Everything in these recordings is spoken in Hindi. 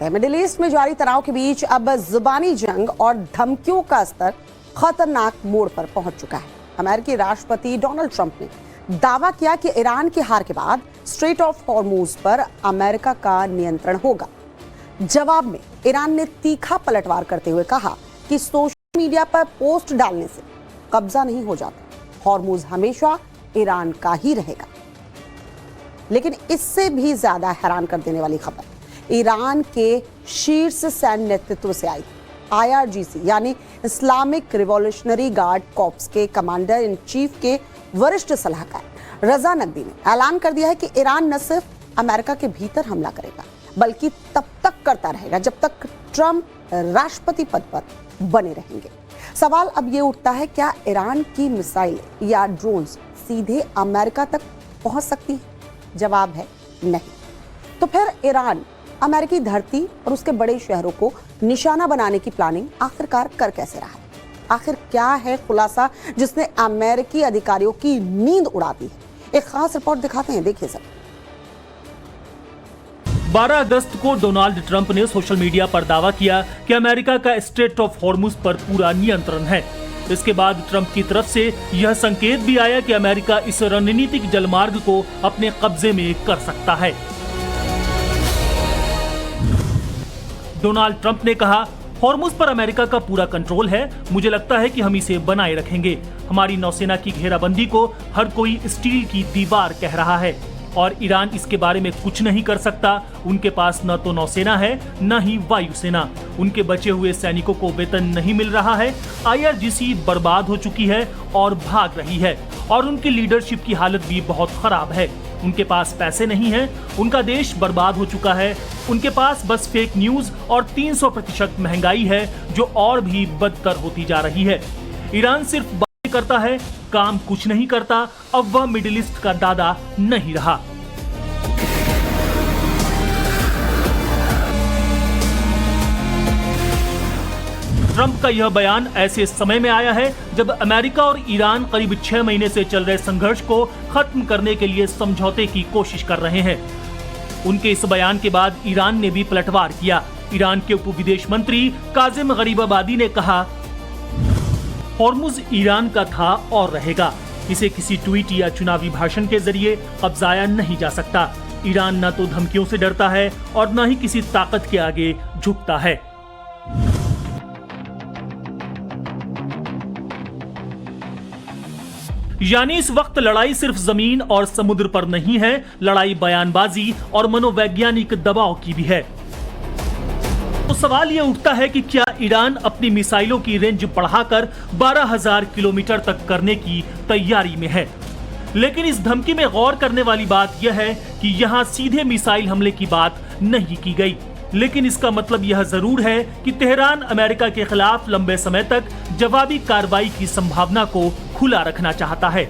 है। मिडिल ईस्ट में जारी तनाव के बीच अब जुबानी जंग और धमकियों का स्तर खतरनाक मोड़ पर पहुंच चुका है। अमेरिकी राष्ट्रपति डोनाल्ड ट्रंप ने दावा किया कि ईरान की हार के बाद स्ट्रेट ऑफ हॉर्मूज पर अमेरिका का नियंत्रण होगा। जवाब में ईरान ने तीखा पलटवार करते हुए कहा कि सोशल मीडिया पर पोस्ट डालने से कब्जा नहीं हो जाता, हॉर्मूज हमेशा ईरान का ही रहेगा। लेकिन इससे भी ज्यादा हैरान कर देने वाली खबर ईरान के शीर्ष सैन्य नेतृत्व से आई। IRGC यानी इस्लामिक रिवॉल्यूशनरी गार्ड कॉर्प्स के कमांडर इन चीफ के वरिष्ठ सलाहकार रजा नकवी ने ऐलान कर दिया है कि ईरान न सिर्फ अमेरिका के भीतर हमला करेगा, बल्कि तब तक करता रहेगा जब तक ट्रंप राष्ट्रपति पद पर बने रहेंगे। सवाल अब ये उठता है, क्या ईरान की मिसाइल या ड्रोन्स सीधे अमेरिका तक पहुंच सकती है? जवाब है नहीं। तो फिर ईरान अमेरिकी धरती और उसके बड़े शहरों को निशाना बनाने की प्लानिंग आखिरकार कर कैसे रहा है? आखिर क्या है खुलासा जिसने अमेरिकी अधिकारियों की नींद उड़ा दी है? एक खास रिपोर्ट दिखाते हैं, देखिए सब। 12 अगस्त को डोनाल्ड ट्रंप ने सोशल मीडिया पर दावा किया कि अमेरिका का स्ट्रेट ऑफ हॉर्मूज पर पूरा नियंत्रण है। इसके बाद ट्रंप की तरफ से यह संकेत भी आया कि अमेरिका इस रणनीतिक जलमार्ग को अपने कब्जे में कर सकता है। डोनाल्ड ट्रंप ने कहा, हॉर्मूज पर अमेरिका का पूरा कंट्रोल है। मुझे लगता है कि हम इसे बनाए रखेंगे। हमारी नौसेना की घेराबंदी को हर कोई स्टील की दीवार कह रहा है और ईरान इसके बारे में कुछ नहीं कर सकता। उनके पास न तो नौसेना है न ही वायुसेना। उनके बचे हुए सैनिकों को वेतन नहीं मिल रहा है। IRGC बर्बाद हो चुकी है और भाग रही है और उनकी लीडरशिप की हालत भी बहुत खराब है। उनके पास पैसे नहीं है, उनका देश बर्बाद हो चुका है। उनके पास बस फेक न्यूज और 300% महंगाई है जो और भी बदतर होती जा रही है। ईरान सिर्फ बातें करता है, काम कुछ नहीं करता। अब वह मिडिल ईस्ट का दादा नहीं रहा। ट्रंप का यह बयान ऐसे समय में आया है जब अमेरिका और ईरान करीब 6 महीने से चल रहे संघर्ष को खत्म करने के लिए समझौते की कोशिश कर रहे हैं। उनके इस बयान के बाद ईरान ने भी पलटवार किया। ईरान के उप विदेश मंत्री काजिम गरीबाबादी ने कहा, हॉर्मूज ईरान का था और रहेगा। इसे किसी ट्वीट या चुनावी भाषण के जरिए कब्जाया नहीं जा सकता। ईरान न तो धमकियों से डरता है और न ही किसी ताकत के आगे झुकता है। यानी इस वक्त लड़ाई सिर्फ जमीन और समुद्र पर नहीं है, लड़ाई बयानबाजी और मनोवैज्ञानिक दबाव की भी है। तो सवाल यह उठता है कि क्या ईरान अपनी मिसाइलों की रेंज बढ़ाकर 12,000 किलोमीटर तक करने की तैयारी में है? लेकिन इस धमकी में गौर करने वाली बात यह है कि यहां सीधे मिसाइल हमले की बात नहीं की गई। लेकिन इसका मतलब यह जरूर है कि तेहरान अमेरिका के खिलाफ लंबे समय तक जवाबी कार्रवाई की संभावना को खुला रखना चाहता है।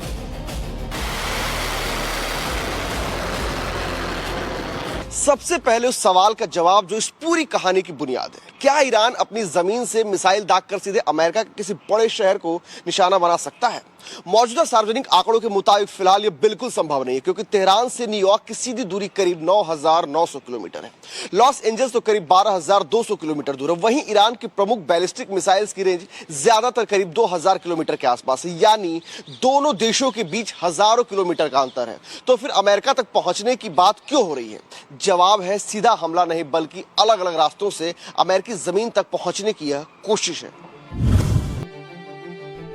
सबसे पहले उस सवाल का जवाब जो इस पूरी कहानी की बुनियाद है, क्या ईरान अपनी जमीन से मिसाइल दागकर सीधे अमेरिका के किसी बड़े शहर को निशाना बना सकता है? मौजूदा सार्वजनिक आंकड़ों के मुताबिक फिलहाल यह बिल्कुल संभव नहीं है, क्योंकि तेहरान से न्यूयॉर्क की सीधी दूरी करीब 9,900 किलोमीटर है। लॉस एंजल्स तो करीब 12,200 किलोमीटर दूर है। वहीं ईरान की प्रमुख बैलिस्टिक मिसाइल्स की रेंज ज्यादातर करीब 2,000 किलोमीटर के आसपास है। यानी दोनों देशों के बीच हजारों किलोमीटर का अंतर है। तो फिर अमेरिका तक पहुंचने की बात क्यों हो रही है? जवाब है सीधा हमला नहीं, बल्कि अलग अलग रास्तों से अमेरिकी जमीन तक पहुंचने की यह कोशिश है।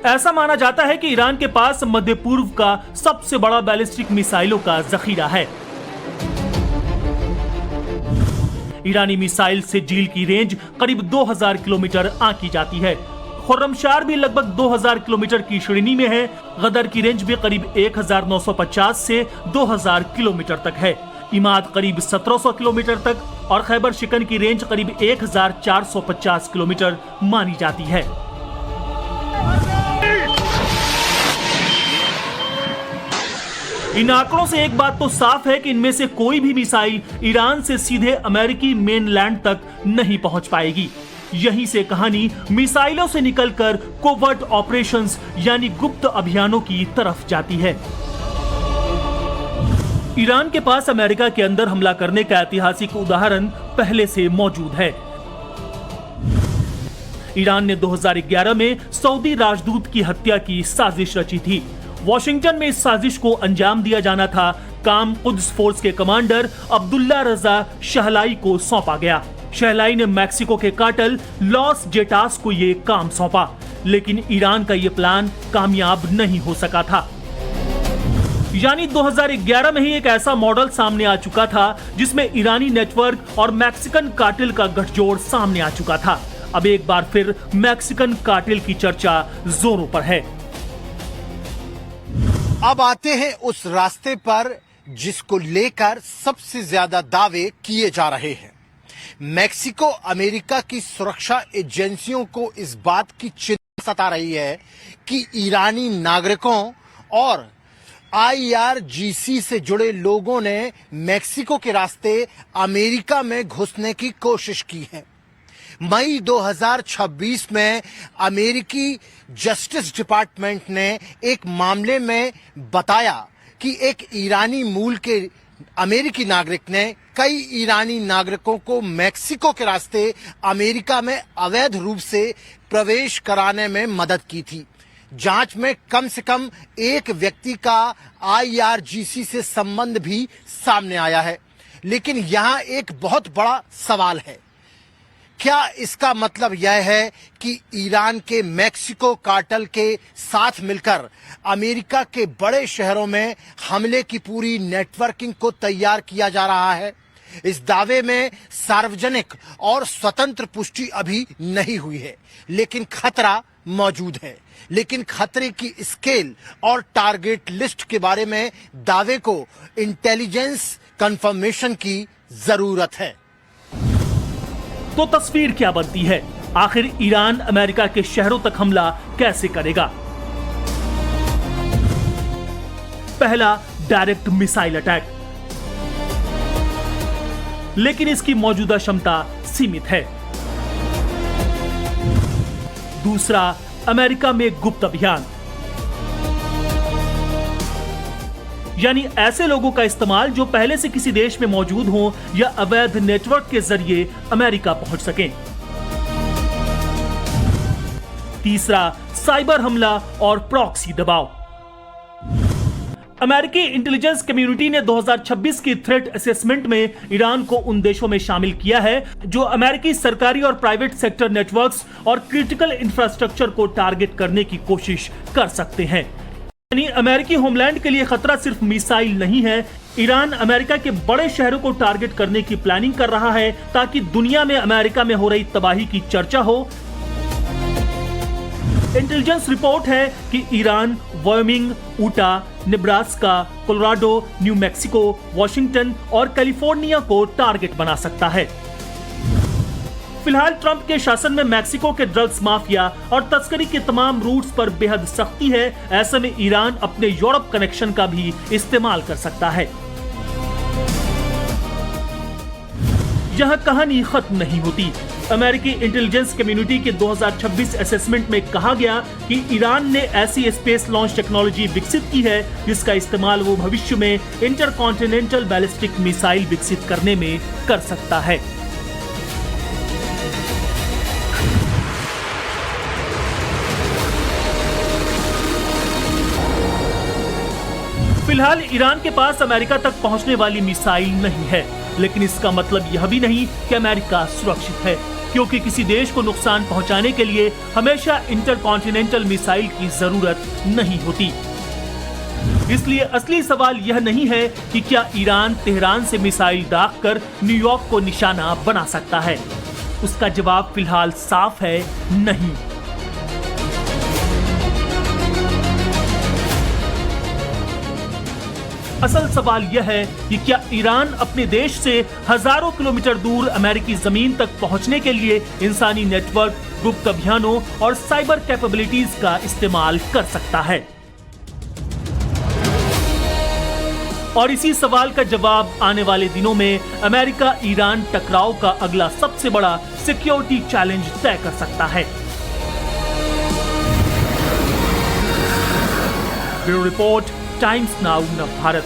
ऐसा माना जाता है कि ईरान के पास मध्य पूर्व का सबसे बड़ा बैलिस्टिक मिसाइलों का जखीरा है। ईरानी मिसाइल से झील की रेंज करीब 2,000 किलोमीटर आंकी जाती है। खुर्रमशार भी लगभग 2,000 किलोमीटर की श्रेणी में है। गदर की रेंज भी करीब 1,950 से 2,000 किलोमीटर तक है। इमाद करीब 1,700 किलोमीटर तक और खैबर शिकन की रेंज करीब 1,450 किलोमीटर मानी जाती है। इन आंकड़ों से एक बात तो साफ है कि इनमें से कोई भी मिसाइल ईरान से सीधे अमेरिकी मेनलैंड तक नहीं पहुंच पाएगी। यहीं से कहानी मिसाइलों से निकलकर कोवर्ट ऑपरेशंस यानी गुप्त अभियानों की तरफ जाती है। ईरान के पास अमेरिका के अंदर हमला करने का ऐतिहासिक उदाहरण पहले से मौजूद है। ईरान ने 2011 में सऊदी राजदूत की हत्या की साजिश रची थी। वॉशिंगटन में इस साजिश को अंजाम दिया जाना था। काम कुद्स फोर्स के कमांडर अब्दुल्ला रजा शहलाई को सौंपा गया। शहलाई ने मैक्सिको के काटल लॉस जेटास को यह काम सौंपा, लेकिन ईरान का यह प्लान कामयाब नहीं हो सका था। यानी 2011 में ही एक ऐसा मॉडल सामने आ चुका था जिसमें ईरानी नेटवर्क और मैक्सिकन कार्टेल का गठजोड़ सामने आ चुका था। अब एक बार फिर मैक्सिकन कार्टेल की चर्चा जोरों पर है। अब आते हैं उस रास्ते पर जिसको लेकर सबसे ज्यादा दावे किए जा रहे हैं। मैक्सिको अमेरिका की सुरक्षा एजेंसियों को इस बात की चिंता सता रही है कि ईरानी नागरिकों और IRGC से जुड़े लोगों ने मैक्सिको के रास्ते अमेरिका में घुसने की कोशिश की है। मई 2026 में अमेरिकी जस्टिस डिपार्टमेंट ने एक मामले में बताया कि एक ईरानी मूल के अमेरिकी नागरिक ने कई ईरानी नागरिकों को मैक्सिको के रास्ते अमेरिका में अवैध रूप से प्रवेश कराने में मदद की थी। जांच में कम से कम एक व्यक्ति का IRGC से संबंध भी सामने आया है। लेकिन यहां एक बहुत बड़ा सवाल है, क्या इसका मतलब यह है कि ईरान के मैक्सिको कार्टेल के साथ मिलकर अमेरिका के बड़े शहरों में हमले की पूरी नेटवर्किंग को तैयार किया जा रहा है? इस दावे में सार्वजनिक और स्वतंत्र पुष्टि अभी नहीं हुई है, लेकिन खतरा मौजूद है। लेकिन खतरे की स्केल और टारगेट लिस्ट के बारे में दावे को इंटेलिजेंस कंफर्मेशन की जरूरत है। तो तस्वीर क्या बनती है? आखिर ईरान अमेरिका के शहरों तक हमला कैसे करेगा? पहला, डायरेक्ट मिसाइल अटैक, लेकिन इसकी मौजूदा क्षमता सीमित है। दूसरा, अमेरिका में गुप्त अभियान, यानी ऐसे लोगों का इस्तेमाल जो पहले से किसी देश में मौजूद हों या अवैध नेटवर्क के जरिए अमेरिका पहुंच सकें। तीसरा, साइबर हमला और प्रॉक्सी दबाव। अमेरिकी इंटेलिजेंस कम्युनिटी ने 2026 की थ्रेट असेसमेंट में ईरान को उन देशों में शामिल किया है जो अमेरिकी सरकारी और प्राइवेट सेक्टर नेटवर्क्स और क्रिटिकल इंफ्रास्ट्रक्चर को टारगेट करने की कोशिश कर सकते हैं। यानी अमेरिकी होमलैंड के लिए खतरा सिर्फ मिसाइल नहीं है, ईरान अमेरिका के बड़े शहरों को टारगेट करने की प्लानिंग कर रहा है ताकि दुनिया में अमेरिका में हो रही तबाही की चर्चा हो। इंटेलिजेंस रिपोर्ट है कि Iran Wyoming, Utah, Nebraska, Colorado, New Mexico, Washington और कैलिफोर्निया को टारगेट बना सकता है। फिलहाल ट्रंप के शासन में मैक्सिको के ड्रग्स माफिया और तस्करी के तमाम रूट्स पर बेहद सख्ती है। ऐसे में ईरान अपने यूरोप कनेक्शन का भी इस्तेमाल कर सकता है। यह कहानी खत्म नहीं होती। अमेरिकी इंटेलिजेंस कम्युनिटी के 2026 असेसमेंट में कहा गया कि ईरान ने ऐसी स्पेस लॉन्च टेक्नोलॉजी विकसित की है जिसका इस्तेमाल वो भविष्य में इंटरकॉन्टिनेंटल बैलिस्टिक मिसाइल विकसित करने में कर सकता है। फिलहाल ईरान के पास अमेरिका तक पहुंचने वाली मिसाइल नहीं है, लेकिन इसका मतलब यह भी नहीं कि अमेरिका सुरक्षित है, क्योंकि किसी देश को नुकसान पहुंचाने के लिए हमेशा इंटरकॉन्टिनेंटल मिसाइल की जरूरत नहीं होती। इसलिए असली सवाल यह नहीं है कि क्या ईरान तेहरान से मिसाइल दागकर न्यूयॉर्क को निशाना बना सकता है। उसका जवाब फिलहाल साफ है, नहीं। असल सवाल यह है कि क्या ईरान अपने देश से हजारों किलोमीटर दूर अमेरिकी जमीन तक पहुंचने के लिए इंसानी नेटवर्क, गुप्त अभियानों और साइबर कैपेबिलिटीज का इस्तेमाल कर सकता है। और इसी सवाल का जवाब आने वाले दिनों में अमेरिका ईरान टकराव का अगला सबसे बड़ा सिक्योरिटी चैलेंज तय कर सकता है। ब्यूरो रिपोर्ट, टाइम्स नाउ नव भारत।